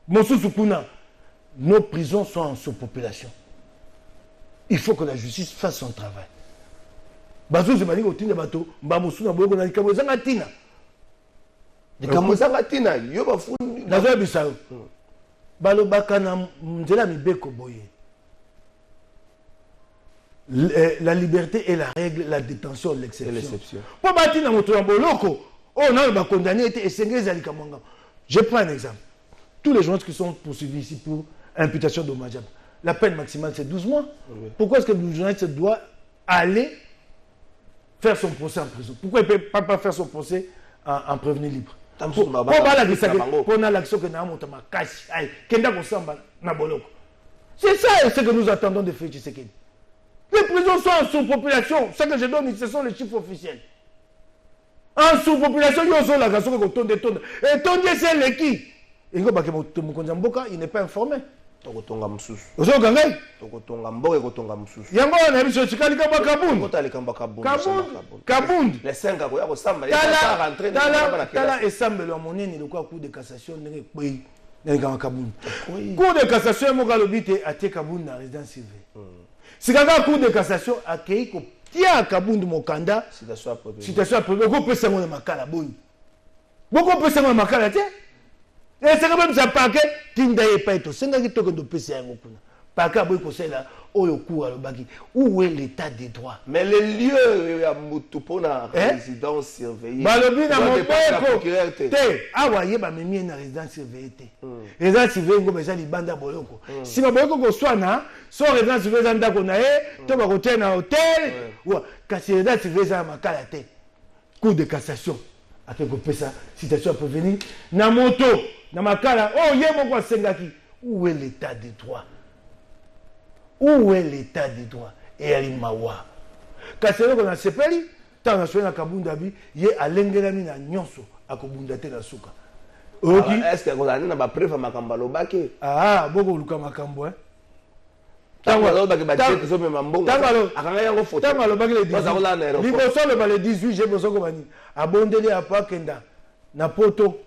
Mosusu kuna. Nos prisons sont en surpopulation. Il faut que la justice fasse son travail. Bazo zemani ko tinda bato, ba mosu na boyo ko na likambo zanga tina. Likambo zanga tina, yo ba fundi. Nazo bisao. Balo bakana mzela mibeko boye. La liberté est la règle, la détention l'exception. Pour bâtir dans notre boloko, on a condamné et je prends un exemple. Tous les gens qui sont poursuivis ici pour imputation dommageable, la peine maximale c'est 12 mois. Oui. Pourquoi est-ce que le journaliste doit aller faire son procès en prison? Pourquoi il ne peut pas faire son procès en prévenu libre? Pour l'action que nous avons c'est ça ce que nous attendons de Félix Tshisekedi. Les prisons sont en sous-population. Ce que je donne, ce sont les chiffres officiels. En sous-population, il y a la raison que tonde. Et tonde, c'est le qui? Il n'est pas informé. Les 5 ans, Cour de cassation, la résidence surveillée. Si la Cour de cassation a accueilli à Kabound Mokanda, situation après, beaucoup de personnes ont makala boy. Beaucoup de personnes ont makala tiens. Et c'est quand même ça paquet, Tinda et Paito, c'est un peu de PC à Mokuna. Paquet boy conseil là, Oyoku à l'Obagi. Où est l'état des droits? Mais les lieux à Moutupona, résidence surveillée. Balobi na Mopeko. Ah ouais, bah même une résidence surveillée. Résidence surveillée, go beza libanda boloko. Si ma boloko go swana, so résidence surveillée nda ko na e, to ba ko tena hôtel, ou kasi résidence surveillée za makala te. Cour de cassation. Après ko pesa, citation peut venir na moto, na makala, oh yé moko sengaki. Où est l'état des droits? Où est l'état des droits? Et Alimawa. Quand c'est là qu'on a sepeli, tant on a Kabundabi, il y a Alengelami na Nyonso, à Kabundate na Souka. Est-ce que vous avez une preuve à Makambalo Bake? Ah, beaucoup Luka Makambo, hein? Tangalo Bake Bake, c'est même un bon. Tangalo, Tangalo Bake le 18. Liboso le 18, j'ai besoin de Bani. Abondeli à Pakenda, na Poto.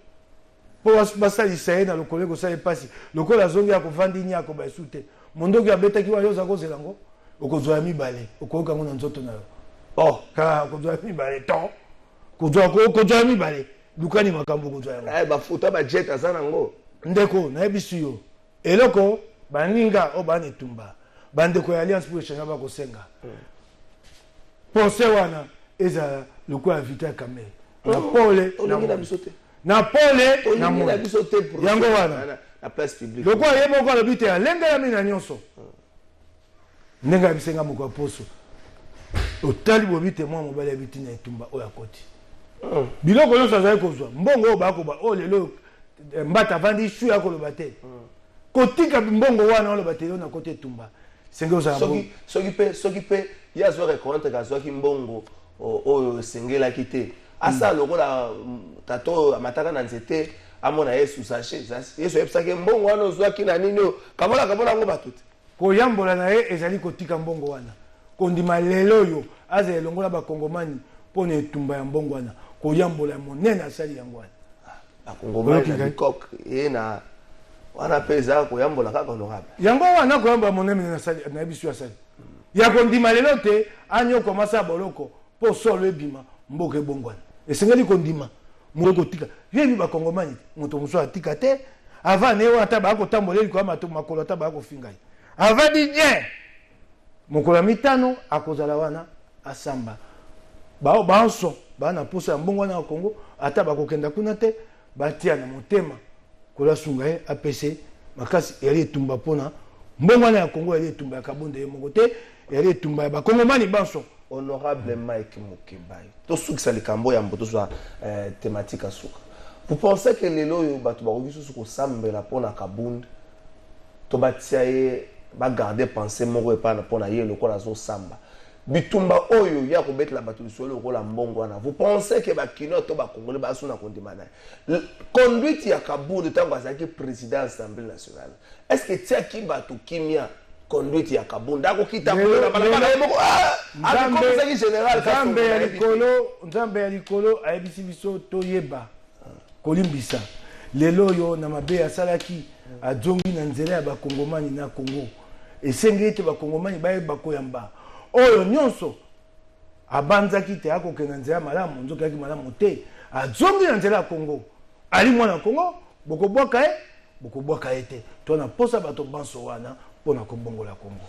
Pour passer ici, dans le collègue, ça est passé. Le collègue a zongi à Kovandini à Kobasoute. Mondo qui a bêta qui va y avoir zelango, au kozoa mi balé, au koka mon anzoto na. Oh, car kozoa mi balé, tant. Kozoa mi balé. Lukani makambo kozoa. Eh, ba futa ba jet azanango. Ndeko, na ebisuyo. Eloko, baninga o bane tumba. Bandeko ya Alliance pour échanger ba kosenga. Pensez wana, eza le quoi invité à Kamel. Na pole, na pole, na mo. Yango wana. La place publique. Le quoi est mon le but est lenga mina nyonso. Nenga bisenga moko poso. Otali bobite moi mobali habiti na etumba oya koti. Biloko yo sa zai kozwa. Mbongo ba ko ba o lelo mbata vandi shu ya ko lo bate. Kotika mbongo wana lo bate yo na kote etumba. Sengo za mbongo. Soki pe ya zo reconnaître ka zo ki mbongo o sengela kite. Asa lokola tato amataka na nzete amona Yesu sache Yesu epsake mbongo wana ozwaki na nini kabola ngo batuti koyambola na ye ezali kotika mbongo wana kondima lelo yo aza elongola bakongomani pona etumba ya mbongo wana koyambola monene asali yango wana bakongomani na bikok ye na wana peza koyambola kaka honorable yango wana koyambola monene asali na bisu asali ya kondima lelo te anyo komasa boloko po solo ebima mboka ebongo wana esengeli kondima Moko tika. Yebi ba kongomani moto muso atika te. Avant ne wata ba ko tamboleli ko amato makolo ta ba ko fingai. Avant di bien. mokola mitano akozala wana asamba bao banso bana posa mbongo na Congo ata bakokenda kuna te batia na motema kola sunga ye APC makasi yali etumba pona mbongo na Congo yali etumba ya kabonde moko te yali etumba ya bakongomani banso. Honorable Mike Mukebai, to sukisa likambo ya mboto za thématique asuka. Vous pensez que les loyo batu ba ogisu suko sambela pona kabund to batia ye ba garder penser moko epa na pona ye lokola zo samba. Bitumba oyo ya ko betla batu solo lokola mbongo wana. Vous pensez que ba kino to ba congolais ba suna kondimana. Conduite ya kabund tango azaki président assemblée nationale. Est-ce que tia ki batu kimia conduite ya kabunda ko kita ko na balabala moko comme général Nzambe ya likolo ayebisi biso toyeba kolimbisa lelo yo na mabe asalaki adongi na nzela ya bakongomani na Congo esengete bakongomani bayeba koyamba oyo nyonso abanzaki te akokena nzela malamu nzoka yaki malamu te adongi na nzela ya Congo ali mwana Congo bokobwaka ete to na posa bato banso wana pona kobongola Congo.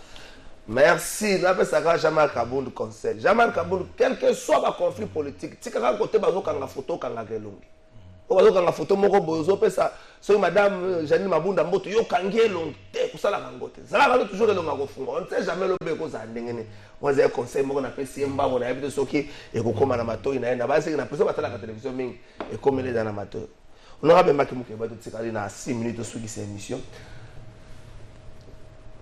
Merci. N'appelle ça Jamal Kabound conseil. Jamal Kabound, quel que soit le conflit politique, si quelqu'un côté bazo kanga photo kanga gelongi. O bazo kanga photo moko bozo pesa. So madame Janine Mabunda mboto yo kangie longi te kusala kangote. Zala kalo toujours elonga ko funga. On ne sait jamais le beko za ndengene. On a conseil moko na pesi mba on a habité soki e ko koma na matoi na enda basi na pesa batala ka télévision mingi e komele dans na matoi. On aura bien Maki Mukebai to tsikali na 6 minutes sur cette émission.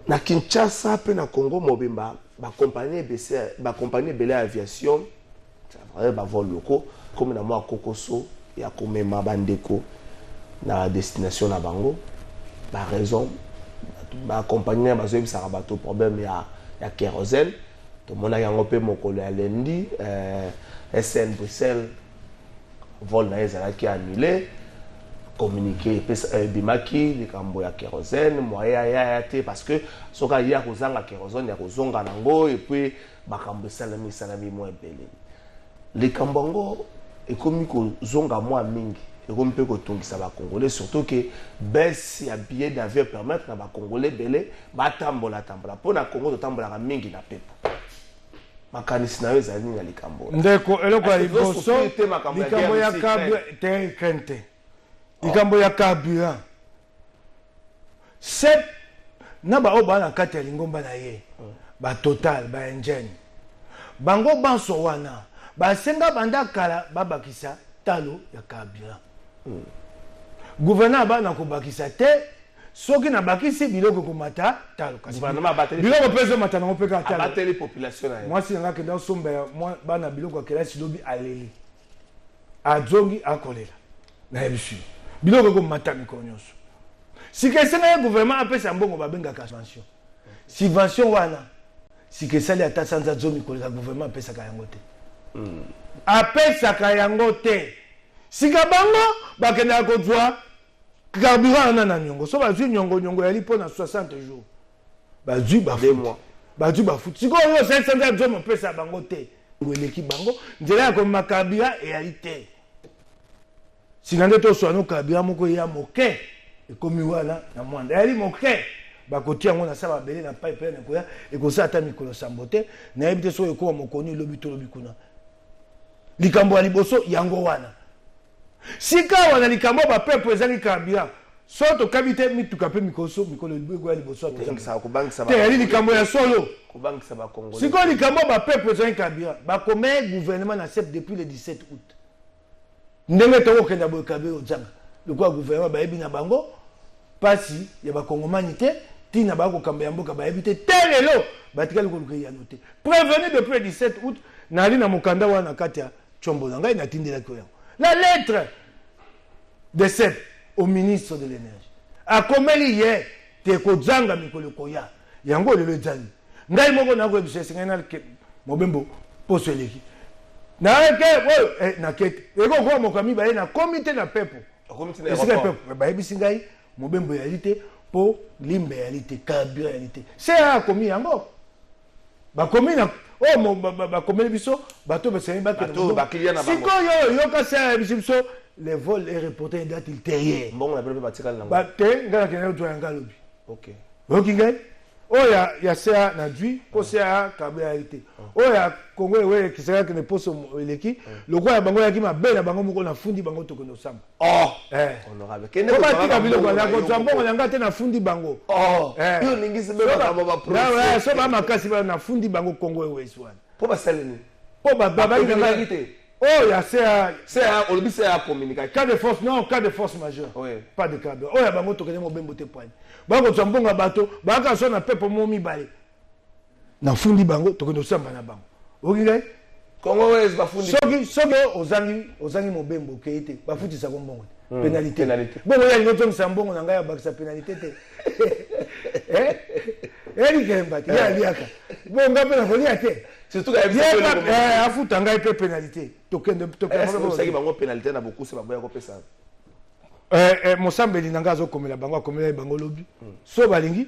Na Kinshasa pe na Congo mobimba ba compagnie Bele Aviation ça va ba vol locaux comme na moi Kokoso ya komema bandeko na destination na bango ba raison ba compagnie ba zo bisa bato problème ya kérosène to mona yango pe mokolo ya lundi SN Bruxelles vol na ezala ki annulé communiquer bimaki likambo ya kérosène moya ya te parce que soka ya kozanga kérosène ya kozonga nango et puis bakambo salami mo ebele likambo ngo ekomi kozonga mo mingi ekomi pe kotungisa ba congolais surtout que baisse ya billet d'avion permettre na ba congolais belé batambola pona Congo totambola mingi na pepo makanisi na yo ezali na likambo ndeko eloko ya liboso likambo ya kabwe te kente likambo ya carburant set na ba oba na kati ya lingomba na ye ba total ba engine bango banso wana ba senga banda kala babakisa talo ya carburant gouverneur ba na ko bakisa te soki na bakisi biloko komata talo kasi biloko peso mata na opeka talo abateli population na moi si nga ke dans sombe moi ba na biloko kelasi lobi aleli azongi akolela na ebisu biloko ko mata mikolo nyonso sike senga ya gouvernement apesa mbongo babengaka subvention wana sike sali ata sanza zomi kolela gouvernement apesaka yango te apesaka yango te sika bango bakendaka kozwa carburant na nyongo so bazwi nyongo yali mpo na 60 jours bazwi bafuti sikoyo yo sanza zomi apesa bango te eleki bango nzela ya komema carburant eyali te sinande to soano kabira moko ya moke ekomi wana na mwanda yali moke bakotia ngo na saba belé na pipe na koya ekosa ata mikolo sambote na yebite so ekoma mokoni lobi to lobi kuna likambo ya liboso yango wana sika wana likambo ba pepe ezali kabira so to kabite mituka pe mikolo libo ya liboso te yali likambo ya solo kubangisa ba Congolais siko likambo ba pepe ezali kabira ba commet gouvernement na CEP depuis le 17 août ndenge to okenda boye kabira ozanga lokwa gouvernement bayebi na bango pasi ya bakongomani te tina bakokamba ya mboka bayebi te lelo batikali koluka ya note prévenu depuis le 17 août nali na mokanda wana kati ya chombo na ngai natindelaki yango la lettre de CEP au ministre de l'énergie akomeli ye te kozanga mikolo koya yango lelo ezali ngai moko nakoyebisa esengai na mobembo poso eleki na kete eko mokomi baye na komite na pepo bayebisi ngai mobembo yali te po limbe yali te kabira yali te se akomi yango bakomi na bakomeli biso bato basemi sikoyo yoka se ayebisi biso le vol est reporté date ultérieure mbongo na pepe batikali nango bate ngai nakende otwa yanga lobi ok oki ngai oya ya CA na dui po CA kabla été oya Congo we kisaka que ne poso eleki lokwa ya bango ya ki mabela bango moko na fundi bango to kono samba honorable kende ko batika biloko na ko tsambongo na ngate na fundi bango yo ningisi be ba ba pro so ba makasi ba na fundi bango Congo we swan po ba seleni po ba ba ngite oya CA olobi CA communication cas de force non cas de force majeure pas de cas oya bango to kende mo bembo te poigne bango tsambonga bato baka so na pepo mo mibale na fundi bango to kono samba na bango okingai Congo wezi bafundi soki ozangi mobembo keite bafutisa ko mbongo pénalité bongo ya ngoto msambongo na ngai ya bakisa pénalité te eri kemba te ya liaka bonga pe na kolia te surtout ka afuta ngai pe pénalité tokende saki bango pénalité na beaucoup se baboya ko pesa mosambeli na ngai azokomela bango akomela bango lobi so balingi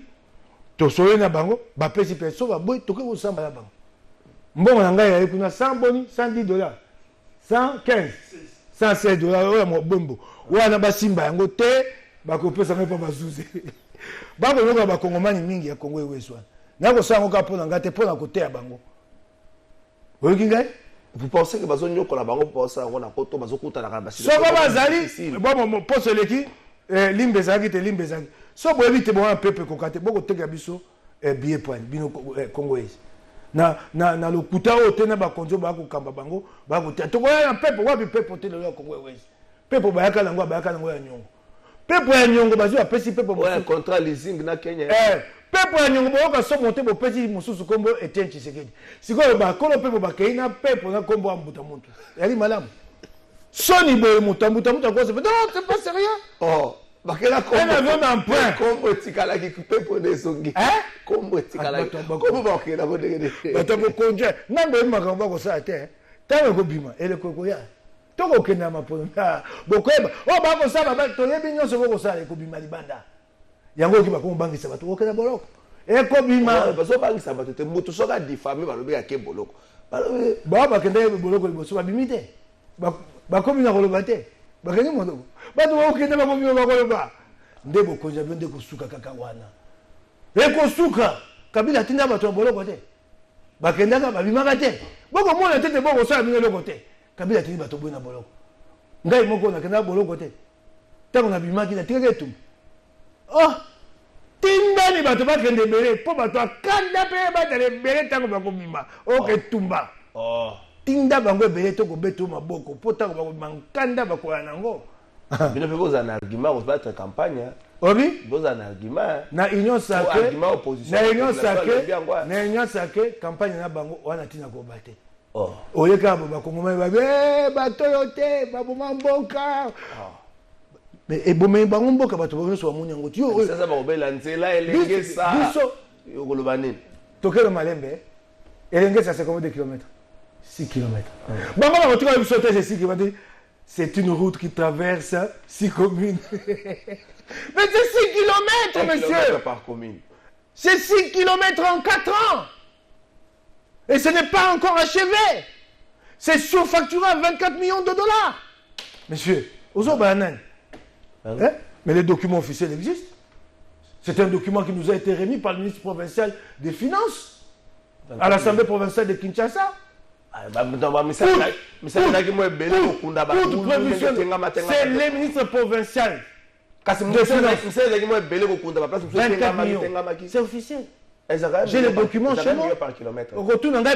tosoye na bango bapesi pe so baboyi toke kosamba na bango mbongo na ngai ya kuna 100 boni $110 115 $116 oya mobembo wana basimba yango te bakopesa ngai pa bazuze bakoyoka bakongomani mingi ya Kongo eweso wana nakosala ngo ka mpona ngai te mpona koteya bango oyoki ngai vous pensez que bazonyokola bango mposa yango na poto bazokutanaka na soko bazali poso eleki limbe ezalaki te limbe ezalaki so boyebi te bowana pepe koka te bokoteka biso billet poigne bino congolais na lokuta oyo te na bakonzi oyo bakokamba bango bakotea tokoya na pepo wapi pepo te lelo ya Congo west pepo bayaka nango bayaka nango ya nyongo pepo ya nyongo bazwi apesi pepo contrat leasing na Kenya pepo ya nyongo boyoka so monte bopesi mosusu kombo Etienne Tshisekedi sikoyo bakolo pepo bakei na pepo na kombo ya mbuta mutu yali malamu soni boye mutu akose non c'est pas sérieux bakela kombo tikalaki pepo nesongi kombo tikalaki kombo bakela bodegede bato bokonje nambe makambo bakosala te ntango ekobima eleko ekoya tokokende na mapono bokoyeba oyo bakosala toyebi nyonso bokosala ekobima libanda yango oki bakomobangisa bato kokenda boloko ekobima bazobangisa bato te moto soki adifame balobi ake boloko bao bakende boloko liboso babimi te bakomi na koloba te bakende mondoko bato bakokende bakomi bakoloba nde bokonza bio nde kosuka kaka wana ekosuka kabila atinda bato ya boloko te bakendaka babimaka te bokomona te te bokosala bino eloko te kabila atindi bato boye na boloko ngai moko nakendaka boloko te ntango nabimaki natikaki etumba tindani bato bakende ebele mpo bato akanda mpe batala ebele ntango bakobima oketumba tinda bango ebele tokobeta maboko mpo ntango bakobima nkanda bakola nango bino mpe bozala na argument kobattre campagne obi bozala na argument na union sake campagne na bango wana ntina koba te oyeka bakongomani babe bato oyo te baboma mboka ebomei bango mboka bato nyonso bamoni yango ti sasa bakobela nzela elengesa biso okoloba nini tokelo malembe elengesa c'est combien de kilomètres 6 kilomètres bango bakotika biso te c'est 6 kilomètres c'est une route qui traverse 6 communes mais c'est 6 kilomètres monsieur par commune c'est 6 kilomètres en 4 ans et ce n'est pas encore achevé c'est surfacturé à 24 millions de dollars monsieur ozo banane mais le document officiel existe. C'est un document qui nous a été remis par le ministre provincial des Finances à l'Assemblée provinciale de Kinshasa. C'est les ministres provinciaux. C'est officiel. J'ai le document chez moi. Au retour, on a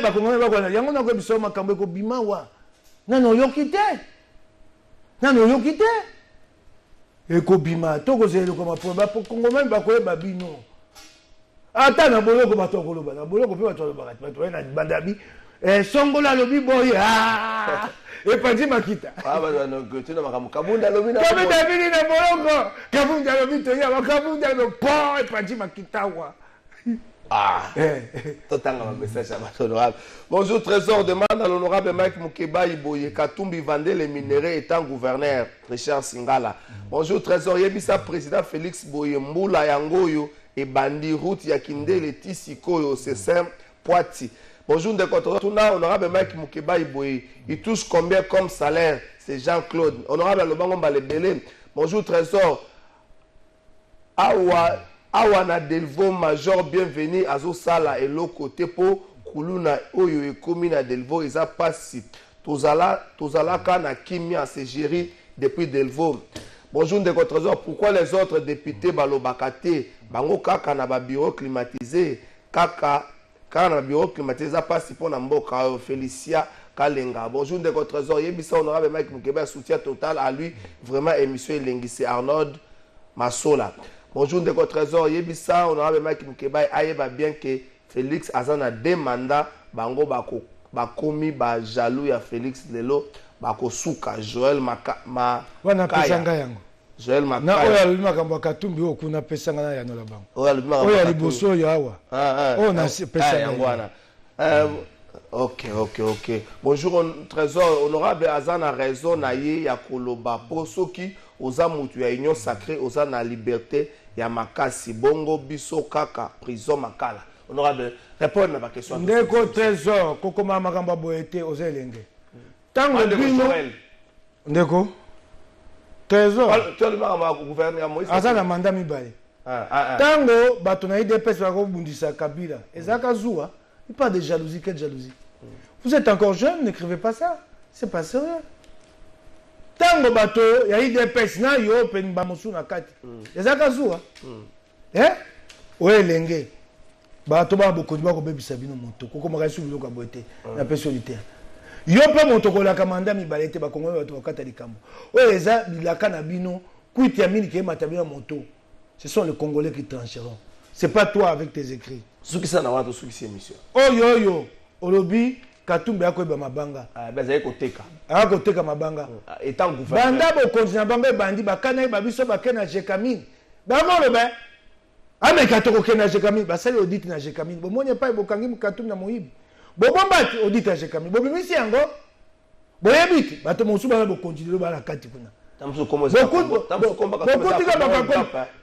ekobima tokozela koma po ba kongomani bakoyeba bino ata na boloko bato koloba na boloko pe bato balobaka bato na bandabi songola lobi boye epanzi makita kabunda lobi na boloko kabunda lobi toya bakabunda lo po epanzi makita wa Bonjour Trésor, demande à l'honorable Mike Mukeba Iboye Katumbi vendait les minéraux étant gouverneur Richard Singala. Bonjour Trésor, Yebisa président Félix Boye Mboula Yangoyo et Bandi Route Yakindele Tisikoyo Sesem Poiti. Bonjour Ndekotona, honorable Mike Mukeba Iboye, il touche combien comme salaire? C'est Jean-Claude. Honorable Lobango Balebele. Bonjour Trésor. awana Delvaux Major bienvenue azo sala elo côté po kuluna oyo ekomi na Delvaux eza pasi tozala kana kimia se gérer depuis Delvaux. Bonjour de votre trésor, pourquoi les autres députés balobakate bango kaka na ba bureau climatisé kaka na bureau climatisé za pasi pour na mboka Félicia Kalenga. Bonjour de votre trésor, yebisa honorable Mike Mukeba soutien total à lui, vraiment émission Lengisi Arnold Masola. Bonjour de votre trésor, yebisa honorable Mike Mukeba ayeba bien que Félix azana deux mandats bango bakomi ba jaloux ya Félix lelo bako suka Joël wana pesanga yango Joël Makaya na oya lima kamba katumbi okuna pesanga na yano la bango oya liboso yo awa oh na pesanga yango wana ok. Bonjour trésor honorable azana raison na ye ya koloba po soki oza mutu ya union sacrée oza na liberté ya makasi bongo biso kaka prison makala. Honorable répondre na ba question ndeko trésor kokoma makamba boyete oza elenge tango bino ndeko trésor tu le makamba gouverneur Moïse azana mandat mibale tango bato na IDPS bakobundisa Kabila ezaka zuwa il pas de jalousie, quelle jalousie. Vous êtes encore jeune, n'écrivez pas ça. C'est pas sérieux. Tango bato, ya IDPS na yo pen bamosu na kati. Ezaka zuwa. Oye lenge. Bato ba boko ba ko bebisa bino moto. Koko makasu bino ka boete na personnalité. Yo pe moto ko la kamanda mi balete ba kongo bato bakata likambo. Oye eza bilaka na bino kuiti ya mini ke matabina moto. Ce sont les Congolais qui trancheront. C'est pas toi avec tes écrits. Suki sana watu suki si émission. Oyo olobi Katumbi akoyeba mabanga. Bazali koteka. Akoteka mabanga. Étant gouverneur. Banda bo kontina banga bandi bakana ba biso bakena Jekamine. Bango le ba. Ame katoko kena Jekamine, basali audit na Jekamine. Bo monye pa bokangi Katumbi na moyibi. Bo bombati audit na Jekamine. Bo bimisi yango. Bo yebiki bato mosu bana bo continuer ba la kati kuna. Tamso komo za. Tamso komba ka komo.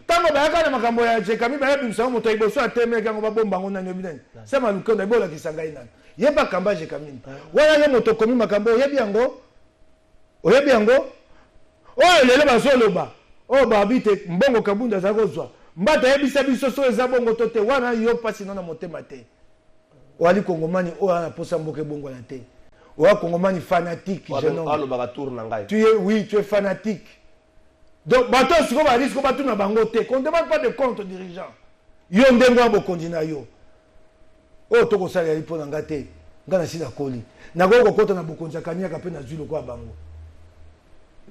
Tango bayaka na makambo ya Jekamine ba yebimisa moto iboso ateme kango ba bomba ngona nyobi nani. Sema lukonda ibola kisangai nani. Yeba kamba Jekamine. Wana ye moto komi makambo yebi yango. Oyebi yango. Oyo lele bazoloba. O babite mbongo kabunda za kozwa. Mbata yebisa biso so eza bongo tote wana yo pasi nona motema te. Wali kongomani o ana posa mboke bongo na te. Wa kongomani fanatique jeune homme. Alo baka tour na ngai. Tu es fanatique. Donc bato siko ba risque bato na bango te. On ne demande pas de compte dirigeant. Yo ndengo bo kondina yo. O toko sala ya lipo na ngate. Ngana sina koli. Na go kota na bokonza kania ka pe na zwilo kwa bango.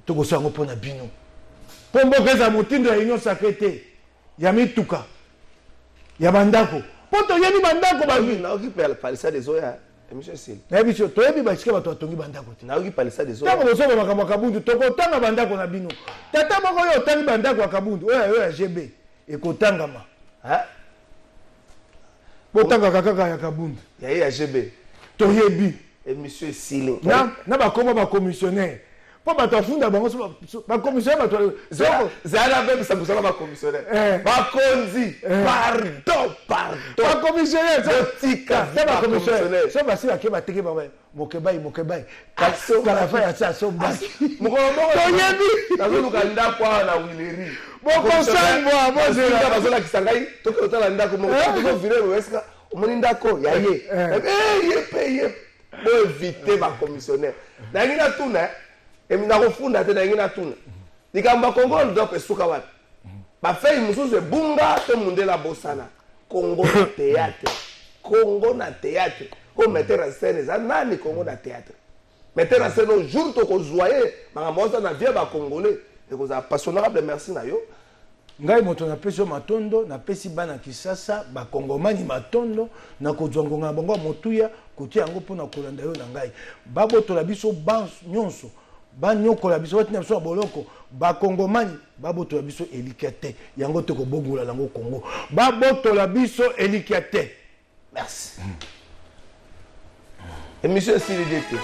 Toko sango pona bino. Pombo keza mutindo ya union sacrée ya mituka. Ya bandako. Poto yeni bandako ba vi. Na okipe palisa des oya. Monsieur Sil. Na biso to yebi ba chika bato atongi bandako te. Na okipe palisa des oya. Tango bosoba makambo kabundu toko tanga bandako na bino. Tata moko yo tangi bandako kabundu. Oya GB. Ekotangama. Ha? Botanga kaka ya kabundu. Ya GB. To yebi. Et monsieur Sil. Na ba koma ba commissionnaire. Po bato afunda bango ba commissionnaire bato. Zala même ça vous ba commissionnaire. Ba konzi. Pardon. Ba commissionnaire. Tika. Ba commissionnaire. So ba sila ke ba teke ba mokebai. Kala fa ya sa so basi. Mukombo. To yebi. Nazo lukanda kwa na wileri. Boko sango Mozela bazola kisangai toke otala ndako mo to vire weska omoni ndako ya ye ye bo éviter ba commissionnaire na ngina tuna emina kufunda te na ngina tuna likamba Congo ndo pesuka wapi ba fei mususu bunga te mundela bosana Congo na théâtre o mettre en scène za nani Congo na théâtre mettre en scène au jour to ko joyer makambo na vie ba congolais et ko za passionnable merci na yo. Ngai moto na peso matondo na pesi bana kisasa ba kongomani matondo na kozwangonga bango motuya kotia yango pona kolanda yo na ngai babotola biso nyonso banyokola biso batina biso boloko ba kongomani babotola biso elikate yango te ko bongola lango Congo babotola biso elikate. Merci. Et monsieur Silidete.